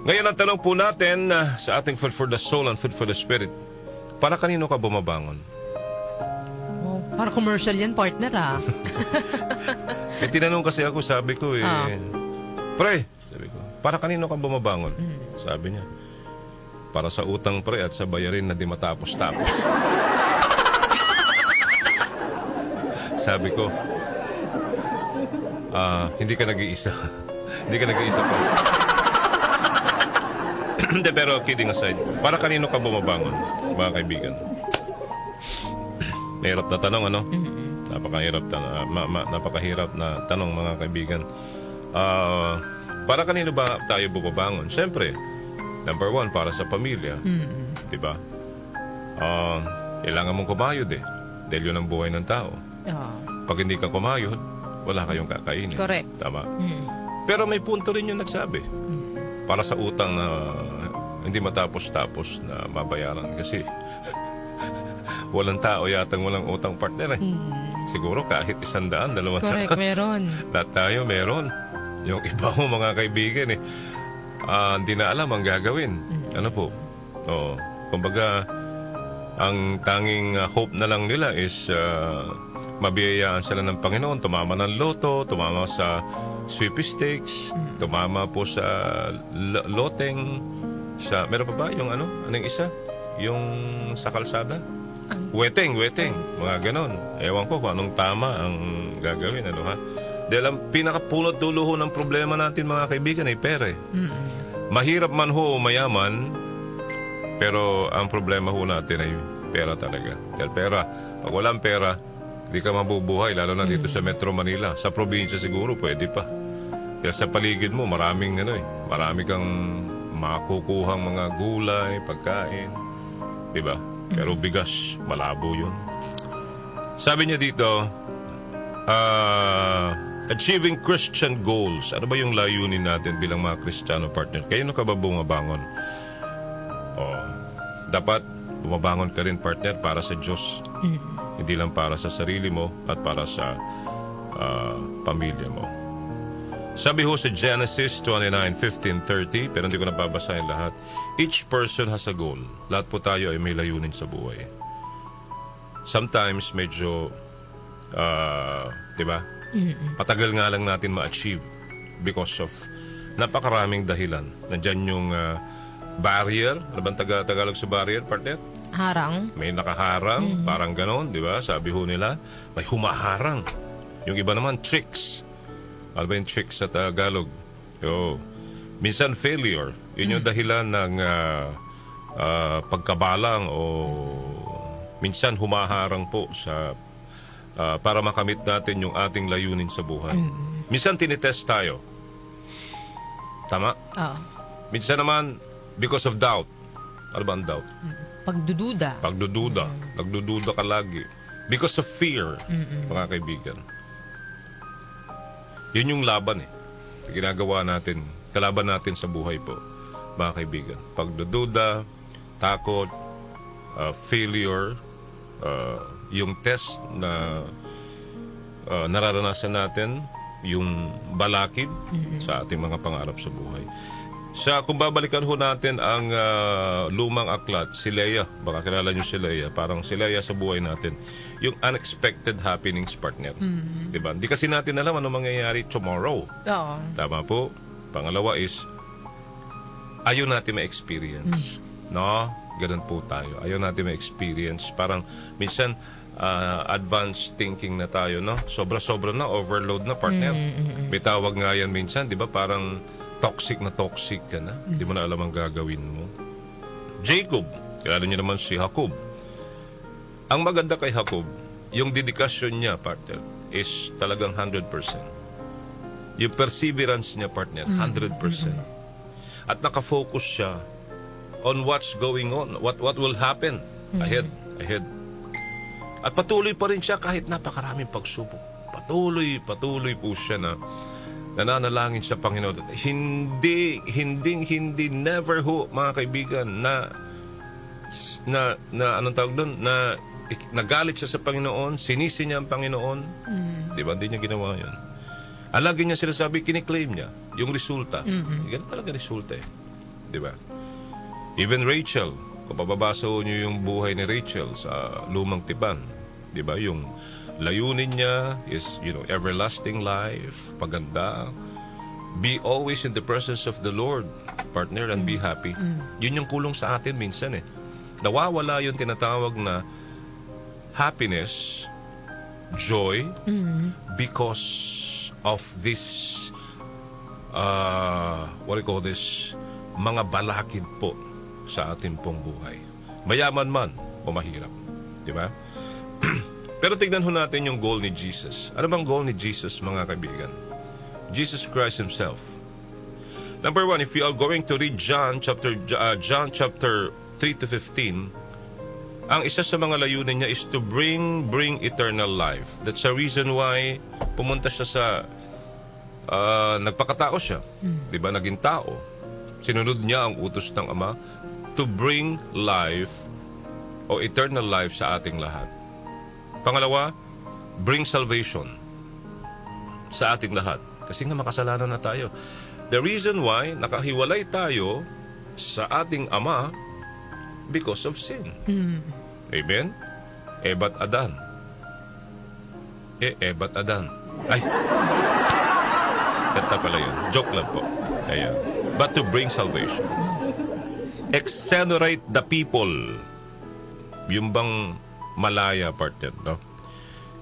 Ngayon ang tanong po natin sa ating Food for the Soul and Food for the Spirit, para kanino ka bumabangon? Oh, para commercial yan, partner Tinanong kasi ako, sabi ko pre, sabi ko, para kanino ka bumabangon? Sabi niya, para sa utang pre at sa bayarin na di matapos-tapos. Sabi ko, hindi ka nag-iisa. Hindi ka nag-iisa pa. Hindi, pero kidding aside, para kanino ka bumabangon, mga kaibigan? Mahirap na tanong, ano? Napakahirap na tanong, mga kaibigan. Para kanino ba tayo bumabangon? Siyempre, number one, para sa pamilya. Diba? Kailangan mong kumayod dahil yun ang buhay ng tao. Pag hindi ka kumayod, wala kayong kakainin. Correct. Tama. Pero may punto rin yung nagsabi. Para sa utang na hindi matapos-tapos na mabayaran. Kasi walang tao yatang walang utang, partner Siguro kahit 100, 200. Correct, meron. Lahat tayo meron. Yung iba mo, mga kaibigan hindi na alam ang gagawin. Ano po? Kumbaga, ang tanging hope na lang nila is mabiyayaan sila ng Panginoon. Tumama ng loto, tumama sa sweepstakes, tumama po sa loteng, meron pa ba yung anong isa? Yung sa kalsada? Weteng, mga ganon. Ewan ko kung anong tama ang gagawin, Dahil ang pinakapunot dulo ho ng problema natin, mga kaibigan, ay pera. Mahirap man ho o mayaman, pero ang problema ho natin ay pera talaga. Dahil pera, pag walang pera, hindi ka mabubuhay, lalo na dito sa Metro Manila. Sa probinsya siguro, pwede pa. Kaya sa paligid mo, marami kang makukuhang mga gulay, pagkain. Diba? Pero bigas, malabo yun. Sabi niya dito, achieving Christian goals. Ano ba yung layunin natin bilang mga Kristiyano, partner? Kayo ka ba bumabangon? Dapat bumabangon ka rin, partner, para sa Diyos. Hindi lang para sa sarili mo at para sa pamilya mo. Sabi ho sa Genesis 29:15-30, pero hindi ko nababasahin lahat. Each person has a goal. Lahat po tayo ay may layunin sa buhay. Sometimes medyo, diba? Patagal nga lang natin ma-achieve because of napakaraming dahilan. Nandyan yung barrier. Ano bang Tagalog sa barrier, partner? Harang. May nakaharang, parang ganon, di ba? Sabi ho nila, may humaharang. Yung iba naman, tricks. Ano ba yung tricks sa Tagalog? Minsan failure. Yun yung dahilan ng pagkabalang o minsan humaharang po sa para makamit natin yung ating layunin sa buhay. Minsan tinitest tayo. Tama? Minsan naman, because of doubt. Ano ba ang doubt? Pagdududa. Nagdududa ka lagi. Because of fear, mga kaibigan. Yun yung laban ginagawa natin, kalaban natin sa buhay po, mga kaibigan. Pagdududa, takot, failure, yung test na nararanasan natin, yung balakid sa ating mga pangarap sa buhay. Kung babalikan ho natin ang lumang aklat, si Leia, baka kilala nyo si Leia, parang si Leia sa buhay natin, yung unexpected happenings, partner. Diba? Hindi kasi natin alam ano mangyayari tomorrow. Tama po. Pangalawa is, ayaw natin ma-experience. No? Ganun po tayo. Ayaw natin ma-experience. Parang minsan, advanced thinking na tayo, no? Sobra-sobra na, overload na, partner. May tawag nga yan minsan, di ba? Parang toxic ka na. Hindi mo na alam ang gagawin mo. Jacob, kilala niyo naman si Jacob. Ang maganda kay Jacob, yung dedikasyon niya, partner, is talagang 100%. Yung perseverance niya, partner, 100%. At nakafocus siya on what's going on, what will happen ahead. At patuloy pa rin siya kahit napakaraming pagsubok. Patuloy po siya na nananalangin sa Panginoon. Hindi, never ho, mga kaibigan, na anong tawag doon, na nagalit siya sa Panginoon, sinisi niya ang Panginoon. Di ba? Hindi niya ginawa yun. Lagi niya sinasabi, kiniklaim niya yung resulta. Ganun talaga resulta di ba? Even Rachel, kung mababasa niyo yung buhay ni Rachel sa Lumang Tipan, di ba? Yung layunin niya is, everlasting life, paganda. Be always in the presence of the Lord, partner, and be happy. Yun yung kulong sa atin minsan eh. Nawawala yung tinatawag na happiness, joy, because of this, what do you call this, mga balakid po sa ating pong buhay. Mayaman man o mahirap. Di ba? Pero tignan ho natin yung goal ni Jesus. Ano bang goal ni Jesus, mga kaibigan? Jesus Christ Himself. Number 1, if you are going to read John chapter 3 to 15, ang isa sa mga layunin niya is to bring eternal life. That's the reason why pumunta siya sa nagpakatao siya. 'Di ba? Naging tao. Sinunod niya ang utos ng Ama to bring life o eternal life sa ating lahat. Pangalawa, bring salvation sa ating lahat. Kasi nga makasalanan na tayo. The reason why nakahiwalay tayo sa ating Ama because of sin. Amen? Ebat Adan. Ebat Adan. Ay! Kanta pala yun. Joke lang po. Ayan. But to bring salvation. Exonerate the people. Yung bang malaya partner, no?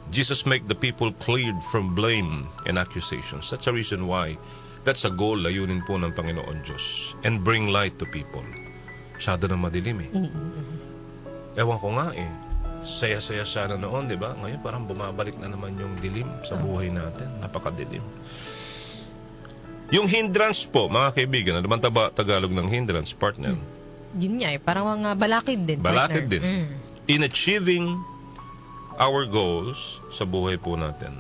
Jesus make the people cleared from blame and accusations. That's a reason why. That's a goal, layunin po ng Panginoon Diyos. And bring light to people. Masyado na madilim eh. Ewan ko nga eh. Saya-saya sana noon, di ba? Ngayon parang bumabalik na naman yung dilim sa buhay natin. Napakadilim. Yung hindrance po, mga kaibigan, ano naman Tagalog ng hindrance, partner? Yun nga eh, parang mga balakid din. Balakid partner. din. In achieving our goals sa buhay po natin.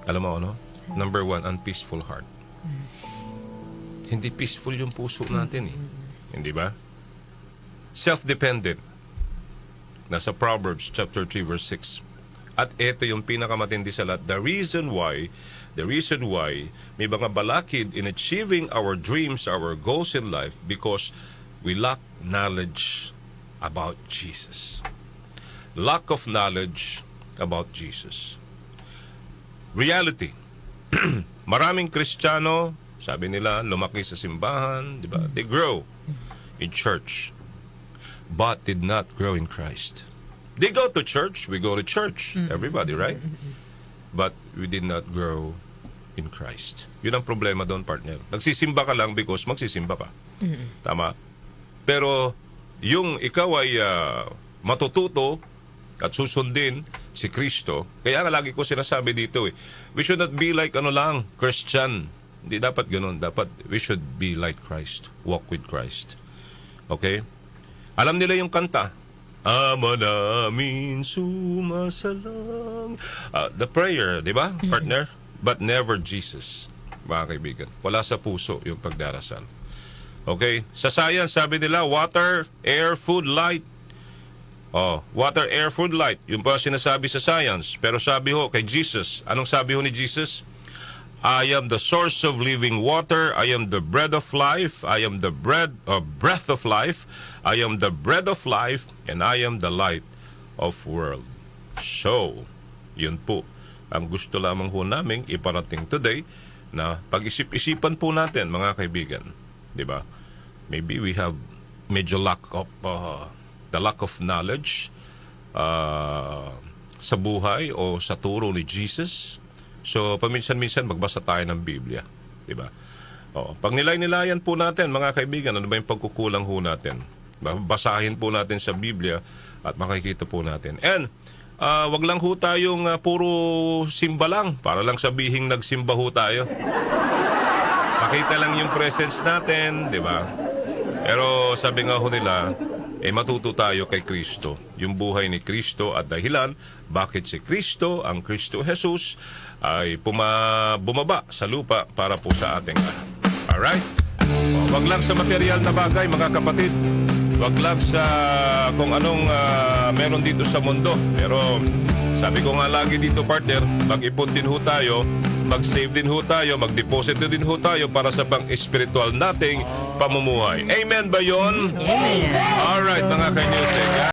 Alam mo ano? Number 1, unpeaceful heart. Hindi peaceful yung puso natin eh. Hindi ba? Self-dependent. Nasa Proverbs chapter 3 verse 6. At ito yung pinakamatindi sa lahat. The reason why may mga balakid in achieving our dreams, our goals in life, because we lack knowledge about Jesus. Lack of knowledge about Jesus. Reality. Maraming Kristiyano, sabi nila, lumaki sa simbahan, di ba? They grow in church, but did not grow in Christ. They go to church, we go to church, everybody, right? But we did not grow in Christ. Yun ang problema doon, partner. Nagsisimba ka lang because magsisimba ka. Tama? Pero yung ikaw ay matututo at susundin si Kristo, kaya nga lagi ko sinasabi dito we should not be like Christian. Hindi dapat ganun. Dapat we should be like Christ. Walk with Christ. Okay? Alam nila yung kanta. Ama namin sumasalang. The prayer, di ba, partner? But never Jesus, mga kaibigan. Wala sa puso yung pagdarasal. Okay? Sa science, sabi nila, water, air, food, light. Water, air, food, light. Yung pa sinasabi sa science. Pero sabi ho kay Jesus, anong sabi ho ni Jesus? I am the source of living water. I am the bread of life. I am the breath of life. I am the bread of life, and I am the light of world. So, yun po ang gusto lamang ho namin iparating today na pag-isip-isipan po natin, mga kaibigan. Di ba? Maybe we have medyo lack of the lack of knowledge sa buhay o sa turo ni Jesus. So, paminsan-minsan magbasa tayo ng Biblia. Diba? Pag nilay-nilayan po natin, mga kaibigan, ano ba yung pagkukulang ho natin? Basahin po natin sa Biblia at makikita po natin. And, wag lang ho tayong puro simba lang para lang sabihing nagsimba ho tayo. Makita lang yung presence natin, di ba? Pero sabi nga ho nila, matuto tayo kay Kristo. Yung buhay ni Kristo at dahilan bakit si Kristo, ang Kristo Jesus, ay bumaba sa lupa para po sa ating lahat. Alright? Wag lang sa material na bagay, mga kapatid. Wag lang sa kung anong meron dito sa mundo. Pero sabi ko nga lagi dito, partner, mag-ipon din ho tayo, mag-save din ho tayo, mag-deposit din ho tayo para sa pang-spiritual nating pamumuhay. Amen ba yon? Amen. Alright, mga ka-news.